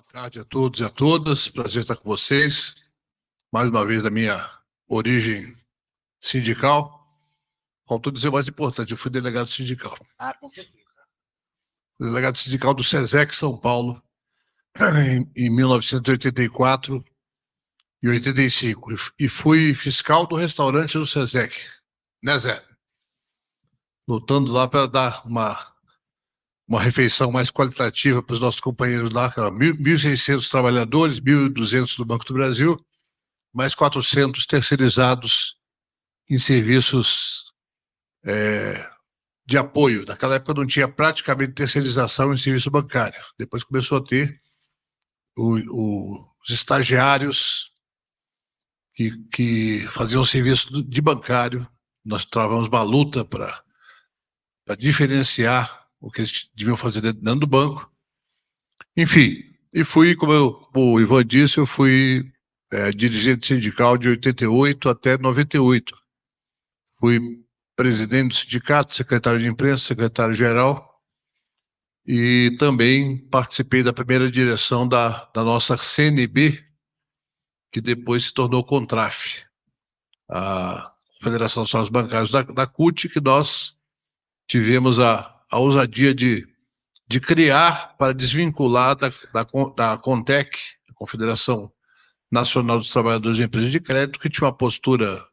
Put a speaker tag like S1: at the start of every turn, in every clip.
S1: Boa tarde a todos e a todas. Prazer estar com vocês. Mais uma vez da minha origem sindical. Faltou dizer o mais importante, eu fui delegado sindical.
S2: Com certeza.
S1: Fui delegado sindical do SESEC São Paulo em 1984 e 85. E fui fiscal do restaurante do SESEC, né, Zé? Lutando lá para dar uma refeição mais qualitativa para os nossos companheiros lá, 1.600 trabalhadores, 1.200 do Banco do Brasil, mais 400 terceirizados em serviços de apoio. Naquela época não tinha praticamente terceirização em serviço bancário. Depois começou a ter os estagiários que faziam serviço de bancário. Nós travamos uma luta para diferenciar o que eles deviam fazer dentro do banco. Enfim, e fui, como o Ivan disse, eu fui dirigente sindical de 88 até 98. Fui presidente do sindicato, secretário de imprensa, secretário-geral, e também participei da primeira direção da nossa CNB, que depois se tornou CONTRAF, a Federação Nacional dos Bancários da CUT, que nós tivemos a ousadia de criar para desvincular da CONTEC, a Confederação Nacional dos Trabalhadores de Empresas de Crédito, que tinha uma postura,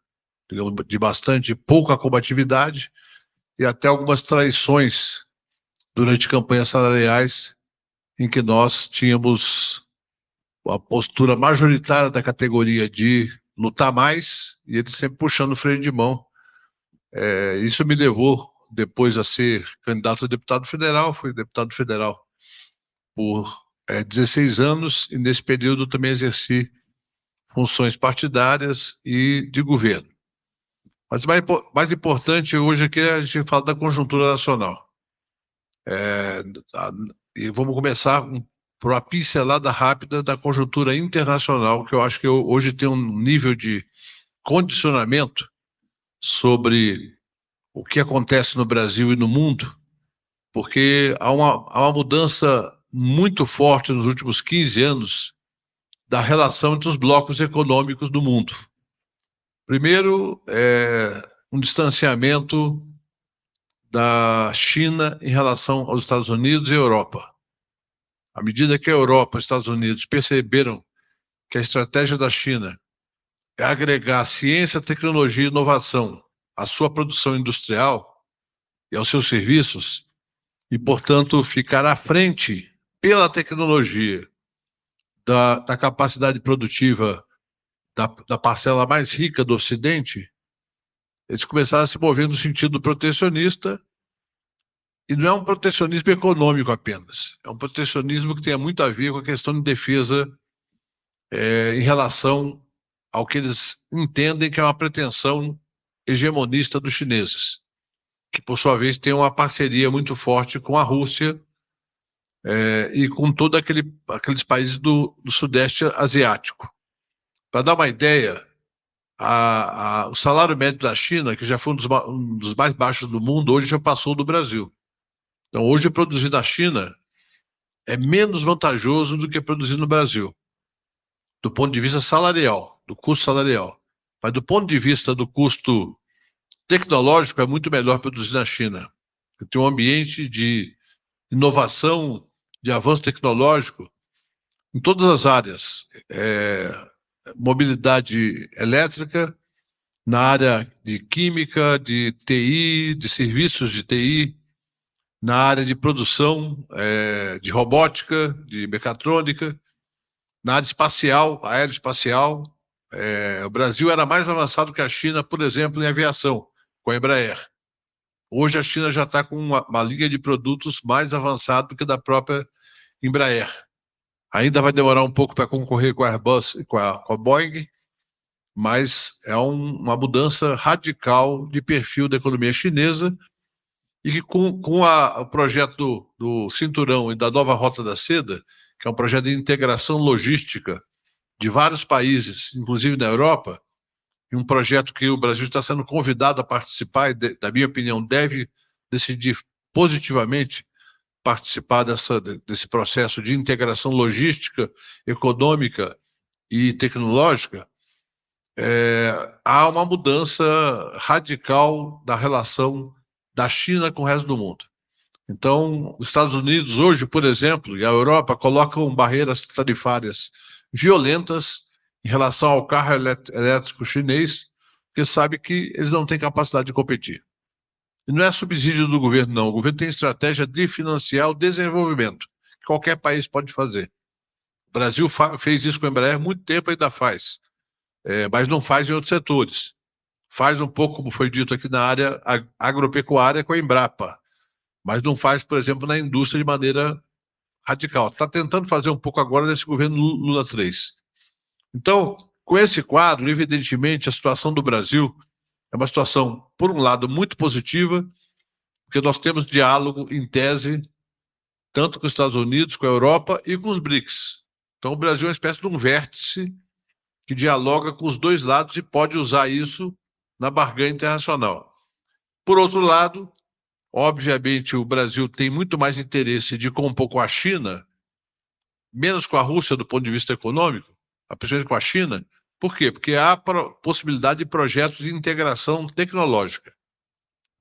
S1: digamos, de bastante pouca combatividade e até algumas traições durante campanhas salariais em que nós tínhamos a postura majoritária da categoria de lutar mais e eles sempre puxando o freio de mão. Isso me levou depois a ser candidato a deputado federal. Fui deputado federal por 16 anos e nesse período também exerci funções partidárias e de governo. Mas o mais importante hoje aqui é a gente falar da conjuntura nacional. E vamos começar por uma pincelada rápida da conjuntura internacional, que eu acho que hoje tem um nível de condicionamento sobre o que acontece no Brasil e no mundo, porque há uma mudança muito forte nos últimos 15 anos da relação entre os blocos econômicos do mundo. Primeiro, um distanciamento da China em relação aos Estados Unidos e Europa. À medida que a Europa e os Estados Unidos perceberam que a estratégia da China é agregar ciência, tecnologia e inovação à sua produção industrial e aos seus serviços, e, portanto, ficar à frente, pela tecnologia, da capacidade produtiva da parcela mais rica do Ocidente, eles começaram a se mover no sentido protecionista, e não é um protecionismo econômico apenas, é um protecionismo que tem muito a ver com a questão de defesa em relação ao que eles entendem que é uma pretensão hegemonista dos chineses, que por sua vez tem uma parceria muito forte com a Rússia e com todos aqueles países do Sudeste Asiático. Para dar uma ideia, o salário médio da China, que já foi um dos mais baixos do mundo, hoje já passou do Brasil. Então hoje produzir na China é menos vantajoso do que produzir no Brasil, do ponto de vista salarial, do custo salarial. Mas do ponto de vista do custo tecnológico, é muito melhor produzir na China. Tem um ambiente de inovação, de avanço tecnológico em todas as áreas. Mobilidade elétrica, na área de química, de TI, de serviços de TI, na área de produção, de robótica, de mecatrônica, na área espacial, aeroespacial. O Brasil era mais avançado que a China, por exemplo, em aviação, com a Embraer. Hoje a China já está com uma linha de produtos mais avançada do que da própria Embraer. Ainda vai demorar um pouco para concorrer com a Airbus e com a Boeing, mas é uma mudança radical de perfil da economia chinesa e que com o projeto do Cinturão e da Nova Rota da Seda, que é um projeto de integração logística de vários países, inclusive na Europa, e um projeto que o Brasil está sendo convidado a participar e, na minha opinião, deve decidir positivamente participar desse processo de integração logística, econômica e tecnológica, há uma mudança radical da relação da China com o resto do mundo. Então, os Estados Unidos hoje, por exemplo, e a Europa colocam barreiras tarifárias violentas em relação ao carro elétrico chinês, porque sabe que eles não têm capacidade de competir. E não é subsídio do governo, não. O governo tem estratégia de financiar o desenvolvimento, que qualquer país pode fazer. O Brasil fez isso com a Embraer há muito tempo, ainda faz, mas não faz em outros setores. Faz um pouco, como foi dito aqui, na área agropecuária com a Embrapa, mas não faz, por exemplo, na indústria de maneira radical. Está tentando fazer um pouco agora nesse governo Lula 3. Então, com esse quadro, evidentemente, a situação do Brasil é uma situação, por um lado, muito positiva, porque nós temos diálogo, em tese, tanto com os Estados Unidos, com a Europa e com os BRICS. Então, o Brasil é uma espécie de um vértice que dialoga com os dois lados e pode usar isso na barganha internacional. Por outro lado, obviamente, o Brasil tem muito mais interesse de compor com a China, menos com a Rússia do ponto de vista econômico, principalmente com a China. Por quê? Porque há possibilidade de projetos de integração tecnológica,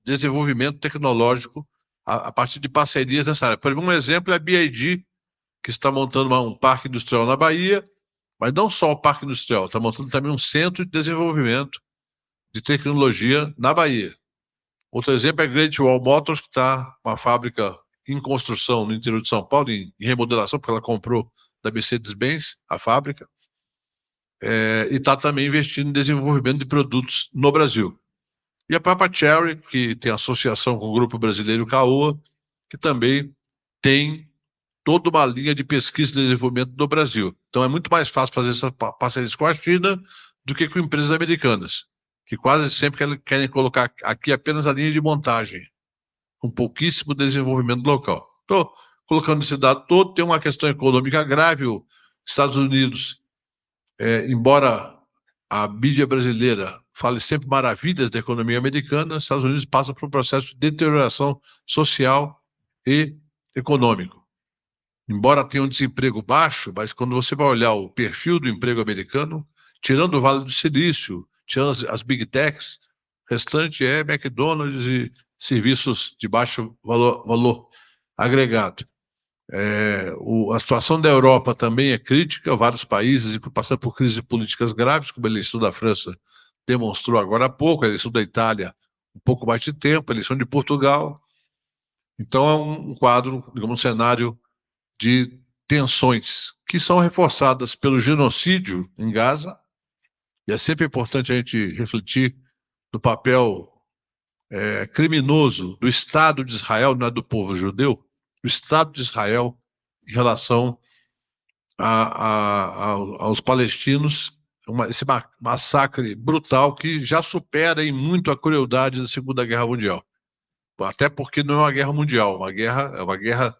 S1: desenvolvimento tecnológico a partir de parcerias nessa área. Por exemplo, um exemplo é a BYD, que está montando um parque industrial na Bahia, mas não só o parque industrial, está montando também um centro de desenvolvimento de tecnologia na Bahia. Outro exemplo é a Great Wall Motors, que está uma fábrica em construção no interior de São Paulo, em remodelação, porque ela comprou da Mercedes-Benz a fábrica, e está também investindo em desenvolvimento de produtos no Brasil. E a própria Chery, que tem associação com o Grupo Brasileiro Caoa, que também tem toda uma linha de pesquisa e desenvolvimento no Brasil. Então é muito mais fácil fazer essas parcerias com a China do que com empresas americanas, que quase sempre querem colocar aqui apenas a linha de montagem, com pouquíssimo desenvolvimento local. Estou colocando esse dado todo, tem uma questão econômica grave. Os Estados Unidos, embora a mídia brasileira fale sempre maravilhas da economia americana, os Estados Unidos passam por um processo de deterioração social e econômico. Embora tenha um desemprego baixo, mas quando você vai olhar o perfil do emprego americano, tirando o Vale do Silício, tirando as Big Techs, o restante é McDonald's e serviços de baixo valor agregado. A situação da Europa também é crítica, vários países passando por crises políticas graves, como a eleição da França demonstrou agora há pouco, a eleição da Itália um pouco mais de tempo, a eleição de Portugal. Então é um quadro, digamos, um cenário de tensões que são reforçadas pelo genocídio em Gaza, e é sempre importante a gente refletir no papel criminoso do Estado de Israel, não é do povo judeu, do Estado de Israel em relação aos palestinos, esse massacre brutal que já supera em muito a crueldade da Segunda Guerra Mundial. Até porque não é uma guerra mundial, é uma guerra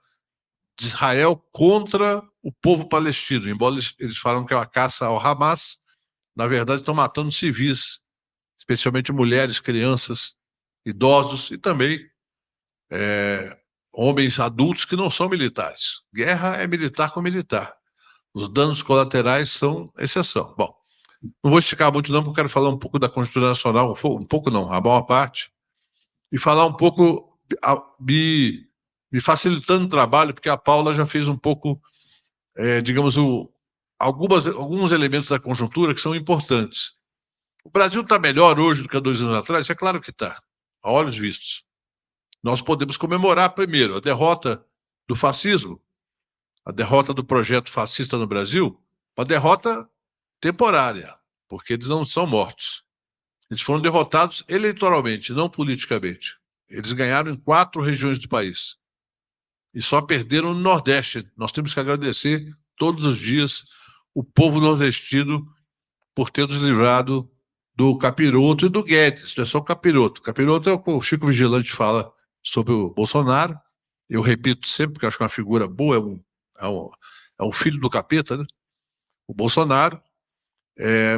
S1: de Israel contra o povo palestino. Embora eles falam que é uma caça ao Hamas, na verdade estão matando civis, especialmente mulheres, crianças, idosos e também homens adultos que não são militares. Guerra é militar com militar. Os danos colaterais são exceção. Bom, não vou esticar muito não, porque eu quero falar um pouco da conjuntura nacional, um pouco não, a maior parte, e falar um pouco, me facilitando o trabalho, porque a Paula já fez um pouco, digamos, alguns elementos da conjuntura que são importantes. O Brasil está melhor hoje do que há 2 anos atrás? É claro que está, a olhos vistos. Nós podemos comemorar, primeiro, a derrota do fascismo, a derrota do projeto fascista no Brasil, uma derrota temporária, porque eles não são mortos. Eles foram derrotados eleitoralmente, não politicamente. Eles ganharam em 4 regiões do país. E só perderam no Nordeste. Nós temos que agradecer todos os dias o povo nordestino por ter nos livrado do capiroto e do Guedes. Não é só o capiroto. O capiroto é o que o Chico Vigilante fala sobre o Bolsonaro. Eu repito sempre, porque acho que é uma figura boa, é um filho do capeta, né? O Bolsonaro.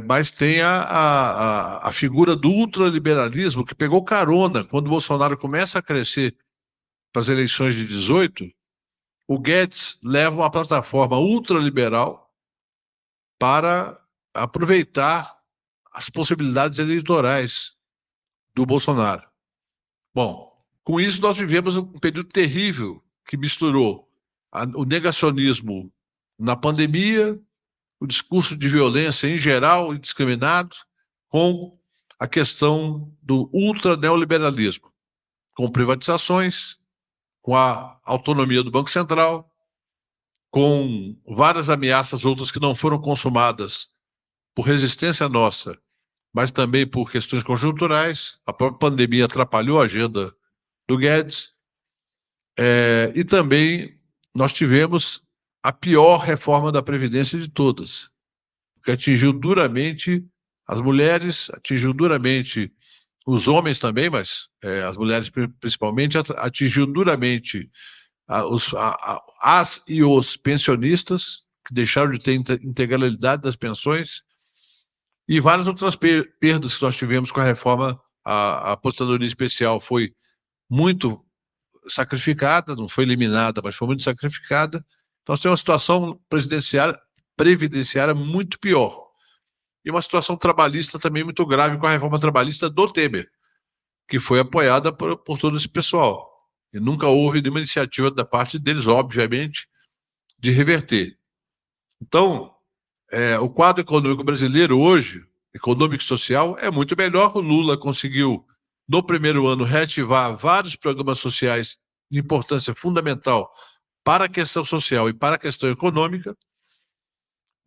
S1: Mas tem a figura do ultraliberalismo que pegou carona quando o Bolsonaro começa a crescer para as eleições de 18, o Guedes leva uma plataforma ultraliberal para aproveitar as possibilidades eleitorais do Bolsonaro. Bom, com isso nós vivemos um período terrível que misturou o negacionismo na pandemia, o discurso de violência em geral, indiscriminado, com a questão do ultra-neoliberalismo, com privatizações, com a autonomia do Banco Central, com várias ameaças outras que não foram consumadas por resistência nossa, mas também por questões conjunturais. A própria pandemia atrapalhou a agenda do Guedes. E também nós tivemos a pior reforma da Previdência de todas, que atingiu duramente as mulheres, atingiu duramente os homens também, mas as mulheres principalmente, atingiu duramente as e os pensionistas, que deixaram de ter integralidade das pensões, e várias outras perdas que nós tivemos com a reforma. A aposentadoria especial foi muito sacrificada, não foi eliminada, mas foi muito sacrificada. Nós temos uma situação previdenciária muito pior. E uma situação trabalhista também muito grave com a reforma trabalhista do Temer, que foi apoiada por todo esse pessoal. E nunca houve nenhuma iniciativa da parte deles, obviamente, de reverter. Então, o quadro econômico brasileiro hoje, econômico e social, é muito melhor. O Lula conseguiu, no primeiro ano, reativar vários programas sociais de importância fundamental para a questão social e para a questão econômica.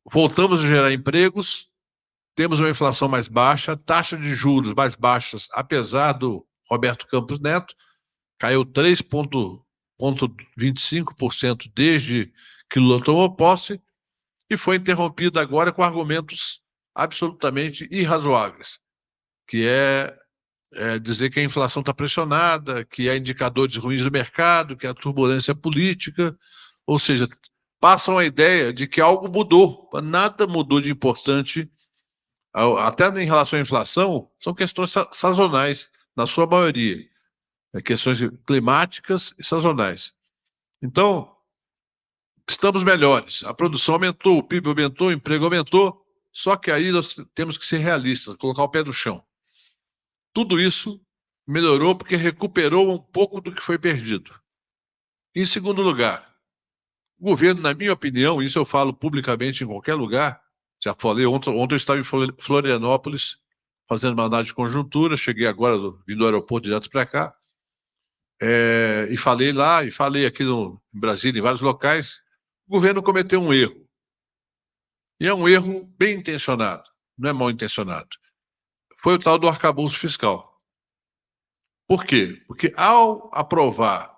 S1: Voltamos a gerar empregos, temos uma inflação mais baixa, taxa de juros mais baixas, apesar do Roberto Campos Neto, caiu 3,25% desde que Lula tomou posse, e foi interrompida agora com argumentos absolutamente irrazoáveis, que é dizer que a inflação está pressionada, que há indicadores ruins do mercado, que há turbulência política, ou seja, passam a ideia de que algo mudou. Nada mudou de importante, até em relação à inflação, são questões sazonais, na sua maioria, questões climáticas e sazonais. Então, estamos melhores, a produção aumentou, o PIB aumentou, o emprego aumentou, só que aí nós temos que ser realistas, colocar o pé no chão. Tudo isso melhorou porque recuperou um pouco do que foi perdido. Em segundo lugar, o governo, na minha opinião, isso eu falo publicamente em qualquer lugar, já falei, ontem eu estava em Florianópolis, fazendo uma análise de conjuntura, cheguei agora, vindo do aeroporto direto para cá, e falei lá, e falei aqui em Brasília, em vários locais. O governo cometeu um erro. E é um erro bem intencionado, não é mal intencionado. Foi o tal do arcabouço fiscal. Por quê? Porque ao aprovar,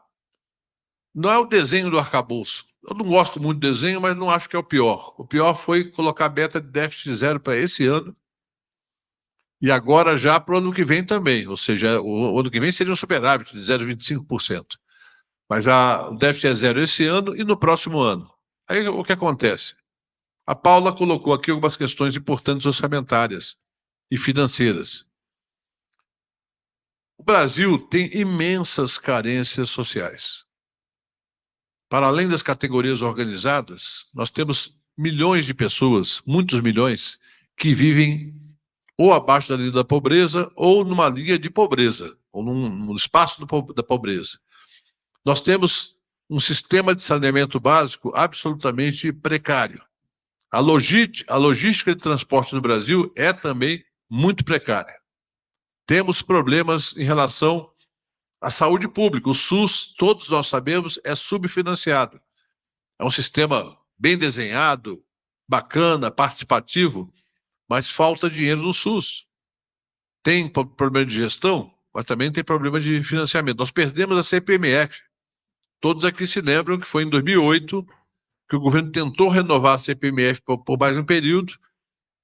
S1: não é o desenho do arcabouço. Eu não gosto muito do desenho, mas não acho que é o pior. O pior foi colocar a meta de déficit zero para esse ano, e agora já para o ano que vem também. Ou seja, o ano que vem seria um superávit de 0,25%. Mas o déficit é zero esse ano e no próximo ano. Aí o que acontece? A Paula colocou aqui algumas questões importantes orçamentárias e financeiras. O Brasil tem imensas carências sociais. Para além das categorias organizadas, nós temos milhões de pessoas, muitos milhões, que vivem ou abaixo da linha da pobreza ou numa linha de pobreza, ou num espaço da pobreza. Nós temos um sistema de saneamento básico absolutamente precário. A logística de transporte no Brasil é também muito precária. Temos problemas em relação à saúde pública. O SUS, todos nós sabemos, é subfinanciado. É um sistema bem desenhado, bacana, participativo, mas falta dinheiro no SUS. Tem problema de gestão, mas também tem problema de financiamento. Nós perdemos a CPMF. Todos aqui se lembram que foi em 2008 que o governo tentou renovar a CPMF por mais um período,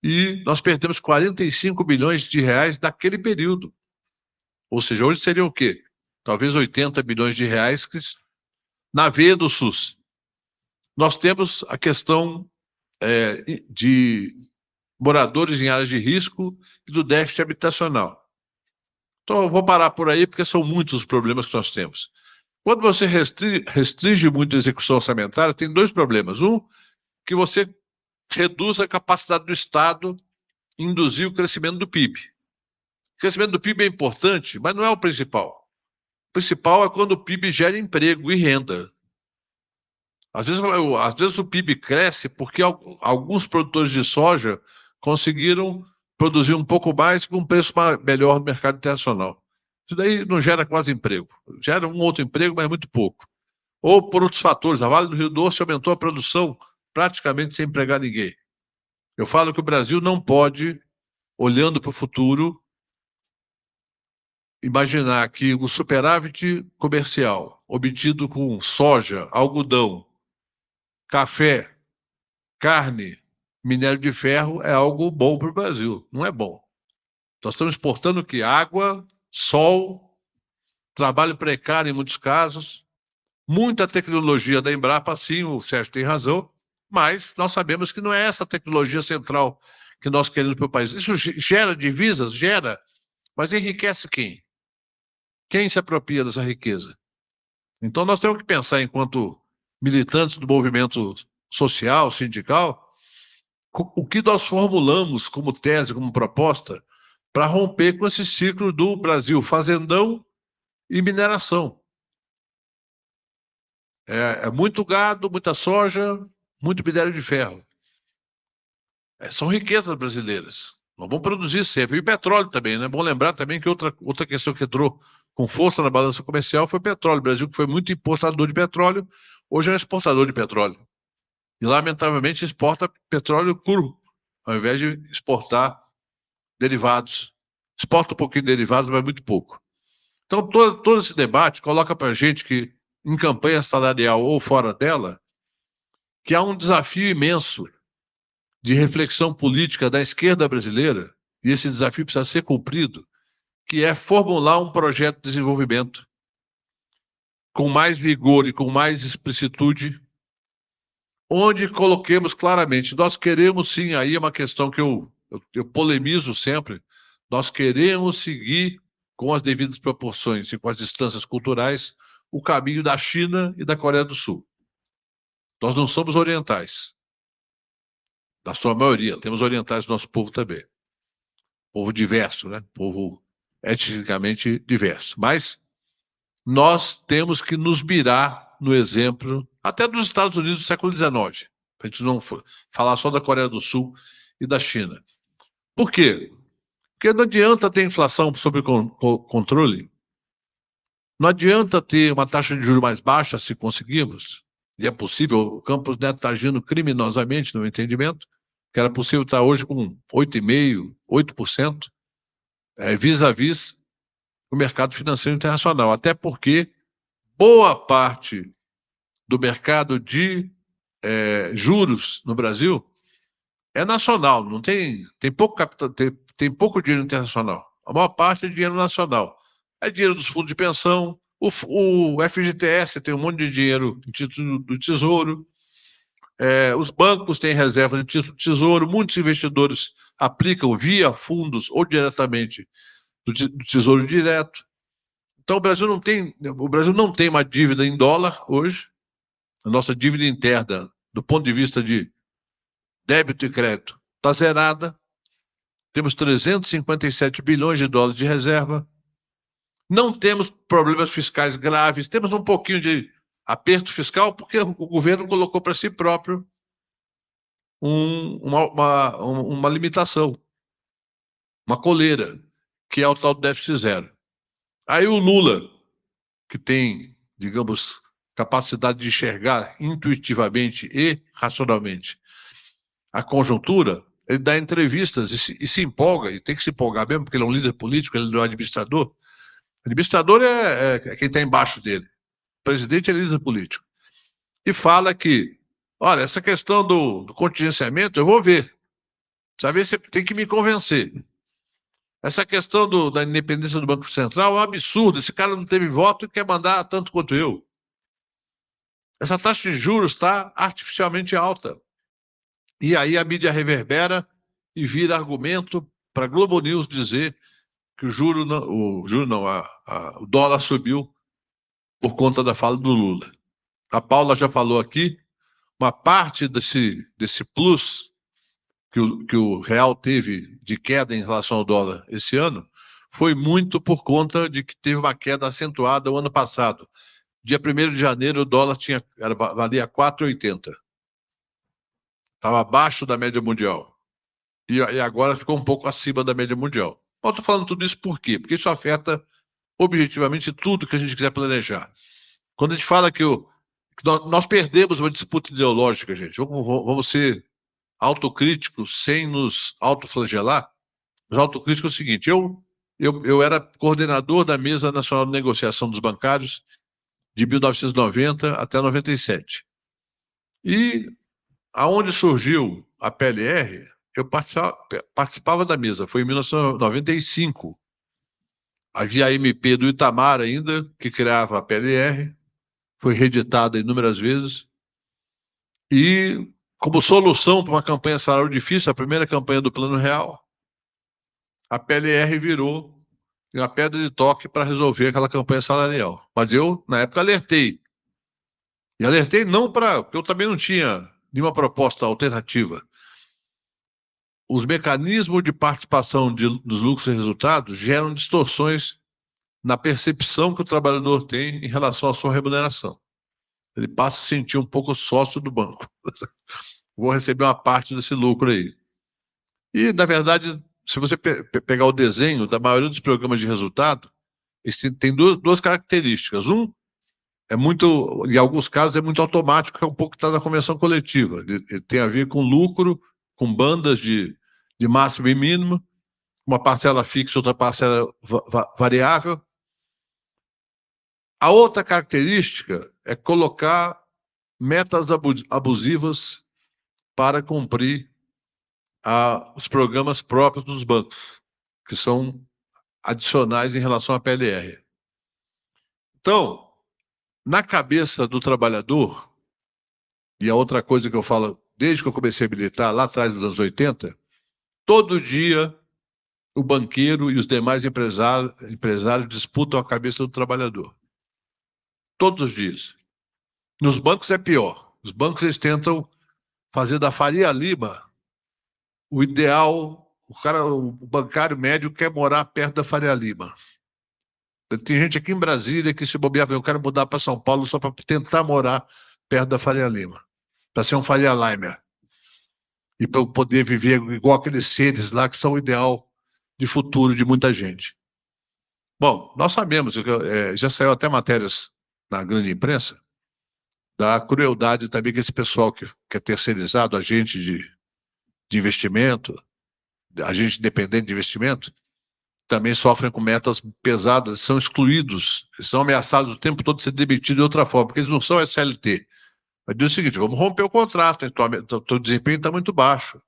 S1: e nós perdemos 45 bilhões de reais naquele período. Ou seja, hoje seriam o quê? Talvez 80 bilhões de reais na veia do SUS. Nós temos a questão de moradores em áreas de risco e do déficit habitacional. Então, eu vou parar por aí, porque são muitos os problemas que nós temos. Quando você restringe muito a execução orçamentária, tem dois problemas. Um, que você reduz a capacidade do Estado em induzir o crescimento do PIB. O crescimento do PIB é importante, mas não é o principal. O principal é quando o PIB gera emprego e renda. Às vezes o PIB cresce porque alguns produtores de soja conseguiram produzir um pouco mais com um preço melhor no mercado internacional. Isso daí não gera quase emprego. Gera um outro emprego, mas muito pouco. Ou por outros fatores. A Vale do Rio Doce aumentou a produção praticamente sem empregar ninguém. Eu falo que o Brasil não pode, olhando para o futuro, imaginar que o superávit comercial obtido com soja, algodão, café, carne, minério de ferro é algo bom para o Brasil. Não é bom. Nós estamos exportando o quê? Água, sol, trabalho precário em muitos casos, muita tecnologia da Embrapa, sim, o Sérgio tem razão, mas nós sabemos que não é essa tecnologia central que nós queremos para o país. Isso gera divisas? Gera, mas enriquece quem? Quem se apropria dessa riqueza? Então nós temos que pensar, enquanto militantes do movimento social, sindical, o que nós formulamos como tese, como proposta, para romper com esse ciclo do Brasil fazendão e mineração. É muito gado, muita soja, muito minério de ferro. São riquezas brasileiras. Nós vamos produzir sempre. E o petróleo também, né? É bom lembrar também que outra questão que entrou com força na balança comercial foi o petróleo. O Brasil, que foi muito importador de petróleo, hoje é um exportador de petróleo. E, lamentavelmente, exporta petróleo cru, ao invés de exportar derivados. Exporta um pouquinho de derivados, mas muito pouco. Então, todo esse debate coloca para a gente que, em campanha salarial ou fora dela, que há um desafio imenso de reflexão política da esquerda brasileira, e esse desafio precisa ser cumprido, que é formular um projeto de desenvolvimento com mais vigor e com mais explicitude, onde coloquemos claramente, nós queremos sim, aí é uma questão que eu polemizo sempre, nós queremos seguir com as devidas proporções e com as distâncias culturais o caminho da China e da Coreia do Sul. Nós não somos orientais, da sua maioria, temos orientais do nosso povo também. Povo diverso, né? Povo etnicamente diverso. Mas nós temos que nos mirar no exemplo, até dos Estados Unidos do século XIX, para a gente não falar só da Coreia do Sul e da China. Por quê? Porque não adianta ter inflação sob controle, não adianta ter uma taxa de juros mais baixa se conseguirmos, e é possível, o Campos Neto está agindo criminosamente no meu entendimento, que era possível estar hoje com 8,5%, 8%, vis-à-vis o mercado financeiro internacional, até porque boa parte do mercado de juros no Brasil é nacional, não tem pouco capital, tem pouco dinheiro internacional. A maior parte é dinheiro nacional. É dinheiro dos fundos de pensão, o FGTS tem um monte de dinheiro em título do Tesouro, os bancos têm reserva de título do Tesouro, muitos investidores aplicam via fundos ou diretamente do Tesouro Direto. Então o Brasil não tem uma dívida em dólar hoje. A nossa dívida interna, do ponto de vista de débito e crédito, está zerada. Temos 357 bilhões de dólares de reserva. Não temos problemas fiscais graves. Temos um pouquinho de aperto fiscal porque o governo colocou para si próprio uma limitação, uma coleira, que é o tal do déficit zero. Aí o Lula, que tem, digamos, capacidade de enxergar intuitivamente e racionalmente a conjuntura, ele dá entrevistas e se empolga, e tem que se empolgar mesmo, porque ele é um líder político, ele não é administrador. Administrador é quem está embaixo dele. O presidente é líder político. E fala que, olha, essa questão do contingenciamento, eu vou ver. Precisa ver se tem que me convencer. Essa questão da independência do Banco Central é um absurdo. Esse cara não teve voto e quer mandar tanto quanto eu. Essa taxa de juros está artificialmente alta. E aí a mídia reverbera e vira argumento para a Globo News dizer que o dólar subiu por conta da fala do Lula. A Paula já falou aqui, uma parte desse plus que o real teve de queda em relação ao dólar esse ano foi muito por conta de que teve uma queda acentuada o ano passado. Dia 1º de janeiro, o dólar valia 4,80. Estava abaixo da média mundial. E agora ficou um pouco acima da média mundial. Eu estou falando tudo isso por quê? Porque isso afeta objetivamente tudo que a gente quiser planejar. Quando a gente fala que nós perdemos uma disputa ideológica, gente, vamos ser autocríticos sem nos autoflagelar. Os autocríticos é o seguinte: eu era coordenador da Mesa Nacional de Negociação dos Bancários de 1990 até 97. E aonde surgiu a PLR, eu participava da mesa, foi em 1995. Havia a MP do Itamar ainda, que criava a PLR, foi reeditada inúmeras vezes. E, como solução para uma campanha salarial difícil, a primeira campanha do Plano Real, a PLR virou uma pedra de toque para resolver aquela campanha salarial. Mas eu, na época, alertei. E alertei não porque eu também não tinha nenhuma proposta alternativa. Os mecanismos de participação dos lucros e resultados geram distorções na percepção que o trabalhador tem em relação à sua remuneração. Ele passa a se sentir um pouco sócio do banco. Vou receber uma parte desse lucro aí. E, na verdade, se você pegar o desenho da maioria dos programas de resultado, tem duas características. É muito, em alguns casos, é muito automático, que é um pouco que está na convenção coletiva. Ele tem a ver com lucro, com bandas de máximo e mínimo, uma parcela fixa, outra parcela variável. A outra característica é colocar metas abusivas para cumprir os programas próprios dos bancos, que são adicionais em relação à PLR. Então, na cabeça do trabalhador, e a outra coisa que eu falo desde que eu comecei a militar, lá atrás dos anos 80, todo dia o banqueiro e os demais empresários disputam a cabeça do trabalhador. Todos os dias. Nos bancos é pior. Os bancos eles tentam fazer da Faria Lima o ideal. O bancário médio quer morar perto da Faria Lima. Tem gente aqui em Brasília que se bobear, eu quero mudar para São Paulo só para tentar morar perto da Faria Lima, para ser um Faria Limer. E para eu poder viver igual aqueles seres lá que são o ideal de futuro de muita gente. Bom, nós sabemos, já saiu até matérias na grande imprensa, da crueldade também que esse pessoal que é terceirizado, agente de investimento, agente independente de investimento, também sofrem com metas pesadas, são excluídos, são ameaçados o tempo todo de ser demitidos de outra forma, porque eles não são SLT. Mas diz o seguinte: vamos romper o contrato, teu desempenho está muito baixo.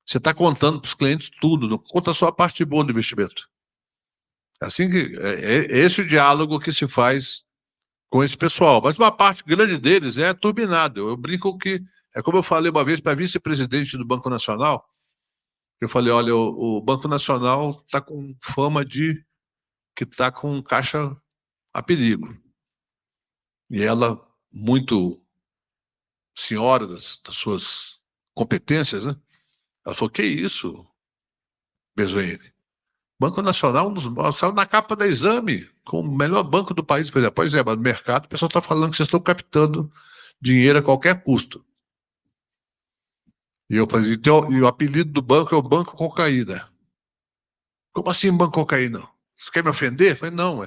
S1: Você está contando para os clientes tudo, não conta só a parte boa do investimento. Assim que é esse o diálogo que se faz com esse pessoal. Mas uma parte grande deles é turbinada. Eu brinco que, é como eu falei uma vez para a vice-presidente do Banco Nacional, eu falei: olha, o Banco Nacional está com fama de que está com caixa a perigo. E ela, muito senhora das suas competências, né? Ela falou: que isso, Bezoini? Banco Nacional saiu na capa da Exame, com o melhor banco do país. Pois é, mas no mercado o pessoal está falando que vocês estão captando dinheiro a qualquer custo. E eu falei: e o apelido do banco é o Banco Cocaína. Como assim Banco Cocaína? Você quer me ofender? Eu falei: não,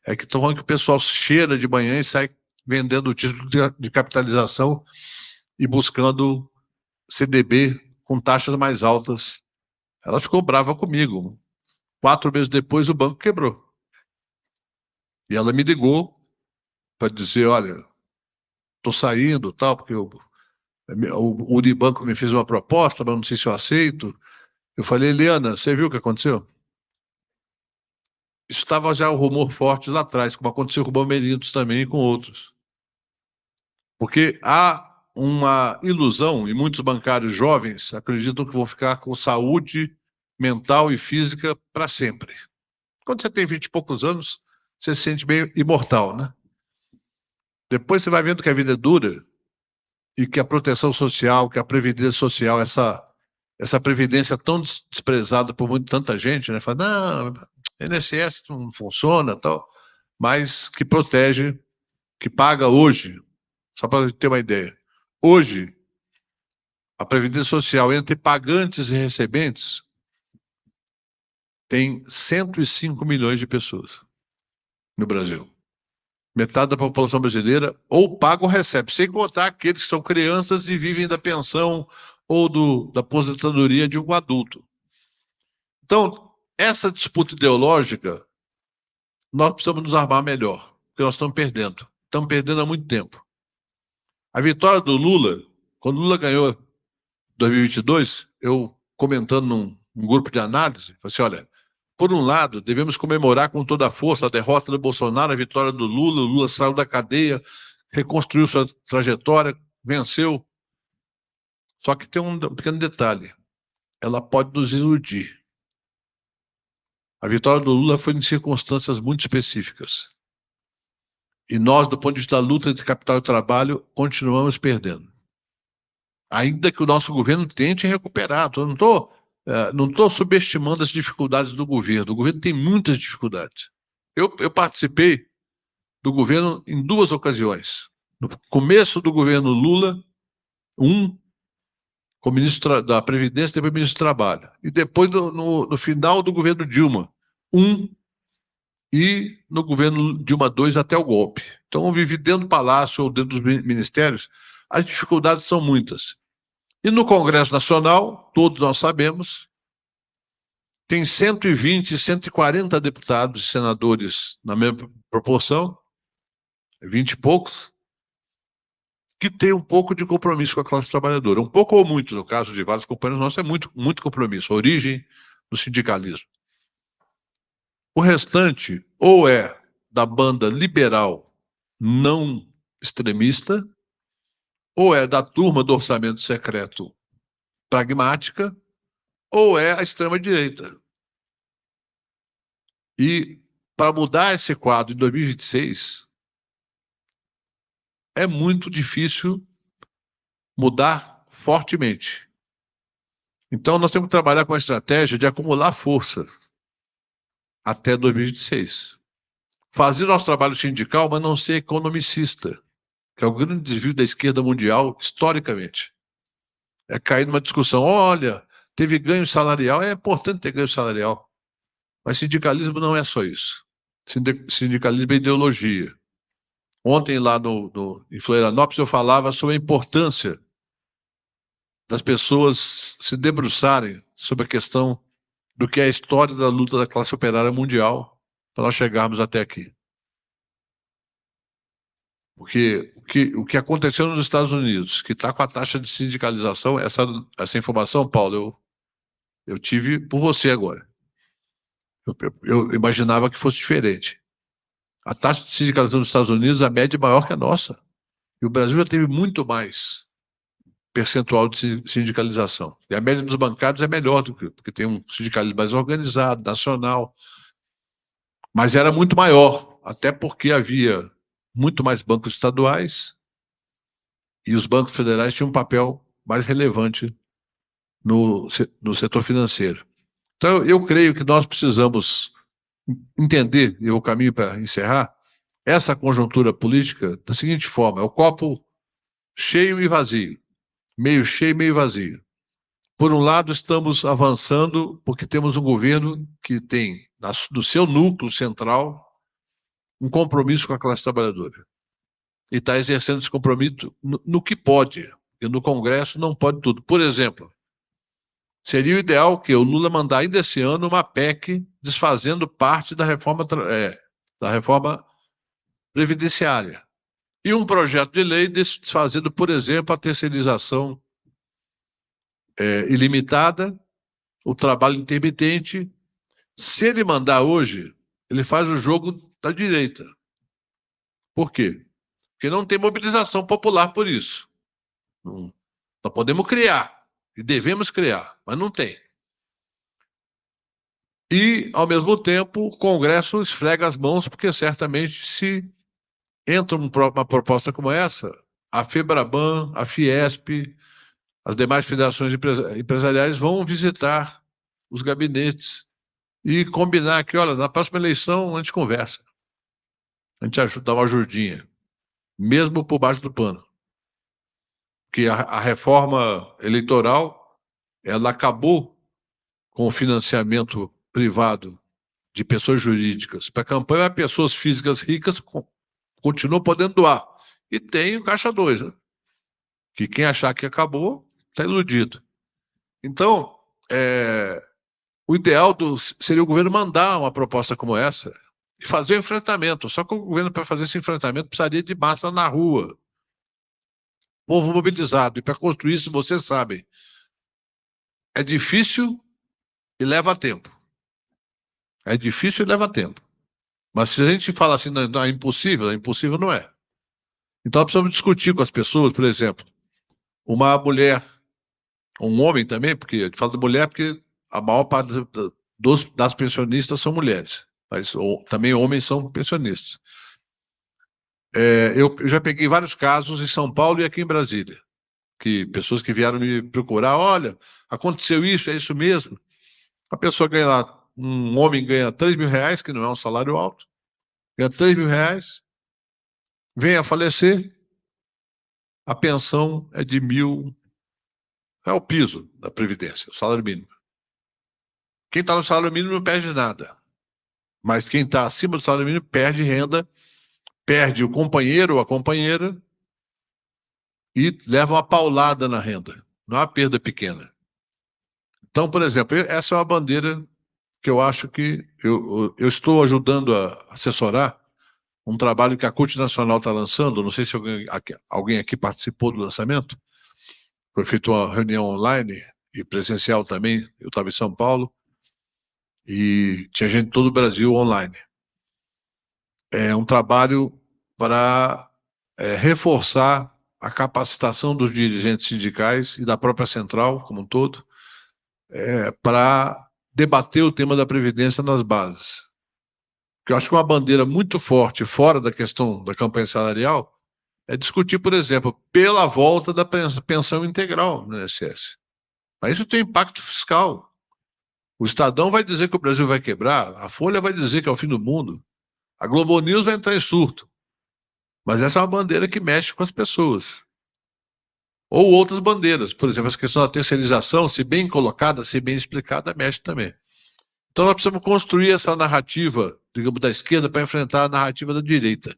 S1: é que estão falando que o pessoal cheira de manhã e sai vendendo o título de capitalização e buscando CDB com taxas mais altas. Ela ficou brava comigo. 4 meses depois, o banco quebrou. E ela me ligou para dizer: olha, estou saindo, tal, porque o Unibanco me fez uma proposta, mas não sei se eu aceito. Eu falei: Eliana, você viu o que aconteceu? Isso estava já um rumor forte lá atrás, como aconteceu com o Bamerindos também e com outros. Porque há uma ilusão, e muitos bancários jovens acreditam que vão ficar com saúde mental e física para sempre. Quando você tem 20 e poucos anos, você se sente meio imortal, né? Depois você vai vendo que a vida é dura e que a proteção social, que a previdência social, essa previdência tão desprezada por tanta gente, né? Fala, não, INSS não funciona, tal, mas que protege, que paga hoje, só para ter uma ideia. Hoje, a previdência social entre pagantes e recebentes tem 105 milhões de pessoas no Brasil. Metade da população brasileira ou paga ou recebe, sem contar aqueles que são crianças e vivem da pensão ou da aposentadoria de um adulto. Então, essa disputa ideológica, nós precisamos nos armar melhor, porque nós estamos perdendo. Estamos perdendo há muito tempo. A vitória do Lula, quando o Lula ganhou em 2022, eu comentando num grupo de análise, falei assim, olha, por um lado, devemos comemorar com toda a força a derrota do Bolsonaro, a vitória do Lula. O Lula saiu da cadeia, reconstruiu sua trajetória, venceu. Só que tem um pequeno detalhe: ela pode nos iludir. A vitória do Lula foi em circunstâncias muito específicas. E nós, do ponto de vista da luta de capital e trabalho, continuamos perdendo. Ainda que o nosso governo tente recuperar. Eu não estou subestimando as dificuldades do governo. O governo tem muitas dificuldades. Eu participei do governo em duas ocasiões. No começo do governo Lula, como ministro da Previdência, depois ministro do Trabalho. E depois, no final do governo Dilma, e no governo Dilma II até o golpe. Então, eu vivi dentro do Palácio ou dentro dos ministérios. As dificuldades são muitas. E no Congresso Nacional, todos nós sabemos, tem 120, 140 deputados e senadores na mesma proporção, 20 e poucos, que tem um pouco de compromisso com a classe trabalhadora. Um pouco ou muito, no caso de vários companheiros nossos, é muito, muito compromisso. A origem do sindicalismo. O restante, ou é da banda liberal não extremista, ou é da turma do orçamento secreto pragmática, ou é a extrema-direita. E para mudar esse quadro em 2026, é muito difícil mudar fortemente. Então, nós temos que trabalhar com a estratégia de acumular força até 2026. Fazer nosso trabalho sindical, mas não ser economicista, que é o grande desvio da esquerda mundial, historicamente. É cair numa discussão, olha, teve ganho salarial, é importante ter ganho salarial, mas sindicalismo não é só isso. Sindicalismo é ideologia. Ontem, lá em Florianópolis, eu falava sobre a importância das pessoas se debruçarem sobre a questão do que é a história da luta da classe operária mundial para nós chegarmos até aqui. Porque o que aconteceu nos Estados Unidos, que está com a taxa de sindicalização, essa informação, Paulo, eu tive por você agora. Eu imaginava que fosse diferente. A taxa de sindicalização dos Estados Unidos, a média é maior que a nossa. E o Brasil já teve muito mais percentual de sindicalização. E a média dos bancários é melhor do que, porque tem um sindicalismo mais organizado, nacional. Mas era muito maior, até porque havia muito mais bancos estaduais e os bancos federais tinham um papel mais relevante no setor financeiro. Então, eu creio que nós precisamos entender, e o caminho para encerrar, essa conjuntura política da seguinte forma: é o copo cheio e vazio, meio cheio, meio vazio. Por um lado, estamos avançando porque temos um governo que tem, no seu núcleo central, um compromisso com a classe trabalhadora. E está exercendo esse compromisso no que pode. E no Congresso não pode tudo. Por exemplo, seria o ideal que o Lula mandar ainda esse ano uma PEC desfazendo parte da reforma previdenciária. E um projeto de lei desfazendo, por exemplo, a terceirização ilimitada, o trabalho intermitente. Se ele mandar hoje, ele faz o jogo da direita. Por quê? Porque não tem mobilização popular por isso. Nós podemos criar, e devemos criar, mas não tem. E, ao mesmo tempo, o Congresso esfrega as mãos, porque certamente se entra uma proposta como essa, a FEBRABAN, a Fiesp, as demais federações empresariais vão visitar os gabinetes e combinar que, olha, na próxima eleição a gente conversa, a gente ajuda, dá uma ajudinha, mesmo por baixo do pano. Que a reforma eleitoral, ela acabou com o financiamento privado de pessoas jurídicas para campanha, pessoas físicas ricas continuam podendo doar. E tem o Caixa 2, né? Que quem achar que acabou está iludido. Então, o ideal seria o governo mandar uma proposta como essa e fazer o enfrentamento. Só que o governo, para fazer esse enfrentamento, precisaria de massa na rua, povo mobilizado. E para construir isso, vocês sabem, é difícil e leva tempo. É difícil e leva tempo. Mas se a gente fala assim, não, é impossível não é. Então nós precisamos discutir com as pessoas, por exemplo, uma mulher, um homem também, porque eu falo de mulher porque a maior parte das pensionistas são mulheres, mas também homens são pensionistas. Eu já peguei vários casos em São Paulo e aqui em Brasília, que pessoas que vieram me procurar, olha, aconteceu isso, é isso mesmo. A pessoa ganha lá, um homem ganha R$ 3.000, que não é um salário alto, ganha R$ 3.000, vem a falecer, a pensão é de 1.000, é o piso da Previdência, o salário mínimo. Quem está no salário mínimo não perde nada, mas quem está acima do salário mínimo perde renda, perde o companheiro ou a companheira e leva uma paulada na renda, não é uma perda pequena. Então, por exemplo, essa é uma bandeira que eu acho que eu estou ajudando a assessorar um trabalho que a CUT Nacional está lançando, não sei se alguém aqui participou do lançamento, foi feita uma reunião online e presencial também, eu estava em São Paulo, e tinha gente de todo o Brasil online. É um trabalho para reforçar a capacitação dos dirigentes sindicais e da própria central, como um todo, para debater o tema da Previdência nas bases. Porque eu acho que uma bandeira muito forte, fora da questão da campanha salarial, é discutir, por exemplo, pela volta da pensão integral no INSS. Mas isso tem impacto fiscal. O Estadão vai dizer que o Brasil vai quebrar, a Folha vai dizer que é o fim do mundo, a Globo News vai entrar em surto. Mas essa é uma bandeira que mexe com as pessoas. Ou outras bandeiras, por exemplo, essa questão da terceirização, se bem colocada, se bem explicada, mexe também. Então nós precisamos construir essa narrativa, digamos, da esquerda para enfrentar a narrativa da direita.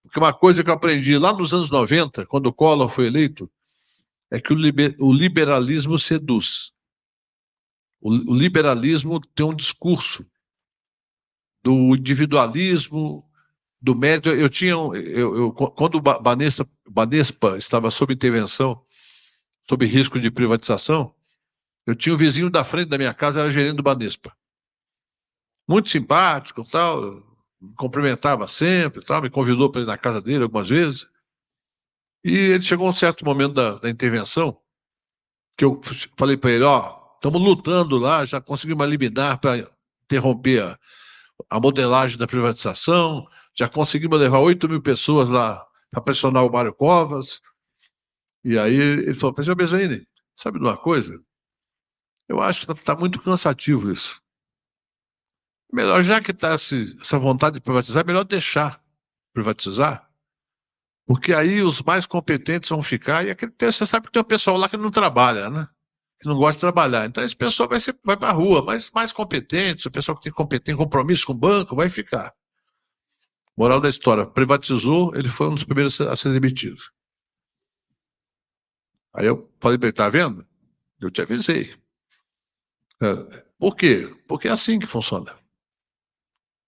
S1: Porque uma coisa que eu aprendi lá nos anos 90, quando o Collor foi eleito, é que o liberalismo seduz. O liberalismo tem um discurso do individualismo, do médio. Quando o Banespa estava sob intervenção, sob risco de privatização, eu tinha um vizinho da frente da minha casa, era gerente do Banespa. Muito simpático, tal, me cumprimentava sempre, tal, me convidou para ir na casa dele algumas vezes. E ele chegou a um certo momento da intervenção, que eu falei para ele, estamos lutando lá, já conseguimos uma liminar para interromper a modelagem da privatização, já conseguimos levar 8.000 pessoas lá para pressionar o Mário Covas. E aí ele falou, professor Bezaini, sabe de uma coisa? Eu acho que está muito cansativo isso. Melhor, já que está essa vontade de privatizar, é melhor deixar privatizar, porque aí os mais competentes vão ficar, e você sabe que tem um pessoal lá que não trabalha, né? Que não gosta de trabalhar. Então esse pessoal vai para a rua, mas mais competentes, o pessoal que tem compromisso com o banco, vai ficar. Moral da história, privatizou, ele foi um dos primeiros a ser demitido. Aí eu falei para ele, tá vendo? Eu te avisei. Por quê? Porque é assim que funciona.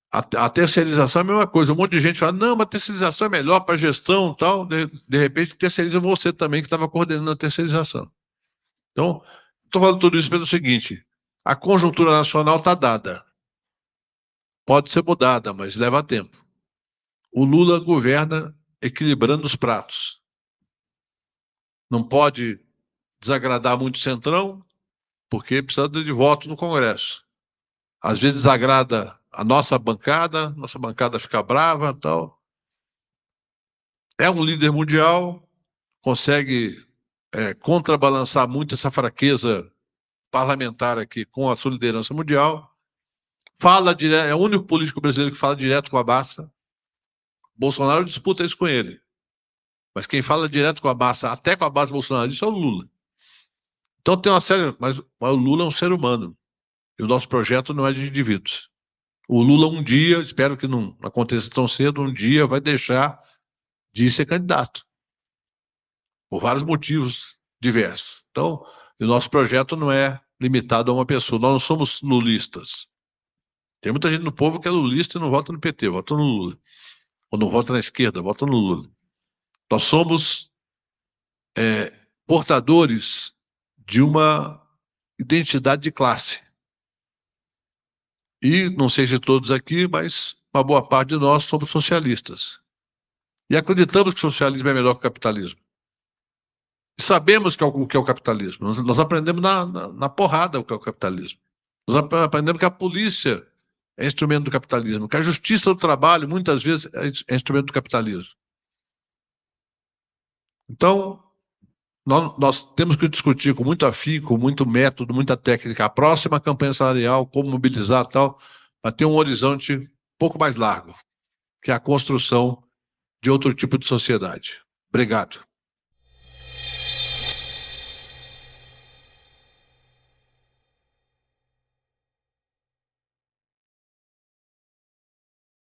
S1: A terceirização é a mesma coisa. Um monte de gente fala, não, mas a terceirização é melhor para gestão e tal. De repente, terceiriza você também, que estava coordenando a terceirização. Então, estou falando tudo isso pelo seguinte, a conjuntura nacional está dada. Pode ser mudada, mas leva tempo. O Lula governa equilibrando os pratos. Não pode desagradar muito o Centrão, porque precisa de voto no Congresso. Às vezes desagrada a nossa bancada fica brava e tal. é um líder mundial, consegue contrabalançar muito essa fraqueza parlamentar aqui com a sua liderança mundial. Fala direto, é o único político brasileiro que fala direto com a massa. Bolsonaro disputa isso com ele. Mas quem fala direto com a massa, até com a base bolsonarista, é o Lula. Então tem uma série, mas o Lula é um ser humano. E o nosso projeto não é de indivíduos. O Lula um dia, espero que não aconteça tão cedo, um dia vai deixar de ser candidato. Por vários motivos diversos. Então, o nosso projeto não é limitado a uma pessoa. Nós não somos lulistas. Tem muita gente no povo que é lulista e não vota no PT, vota no Lula. Ou não vota na esquerda, vota no Lula. Nós somos portadores de uma identidade de classe. E, não sei se todos aqui, mas uma boa parte de nós somos socialistas. E acreditamos que o socialismo é melhor que o capitalismo. E sabemos o que é o capitalismo. Nós aprendemos na porrada o que é o capitalismo. Nós aprendemos que a polícia é instrumento do capitalismo, que a justiça do trabalho, muitas vezes, é instrumento do capitalismo. Então, nós temos que discutir com muito afinco, com muito método, muita técnica, a próxima campanha salarial, como mobilizar e tal, para ter um horizonte um pouco mais largo, que é a construção de outro tipo de sociedade. Obrigado.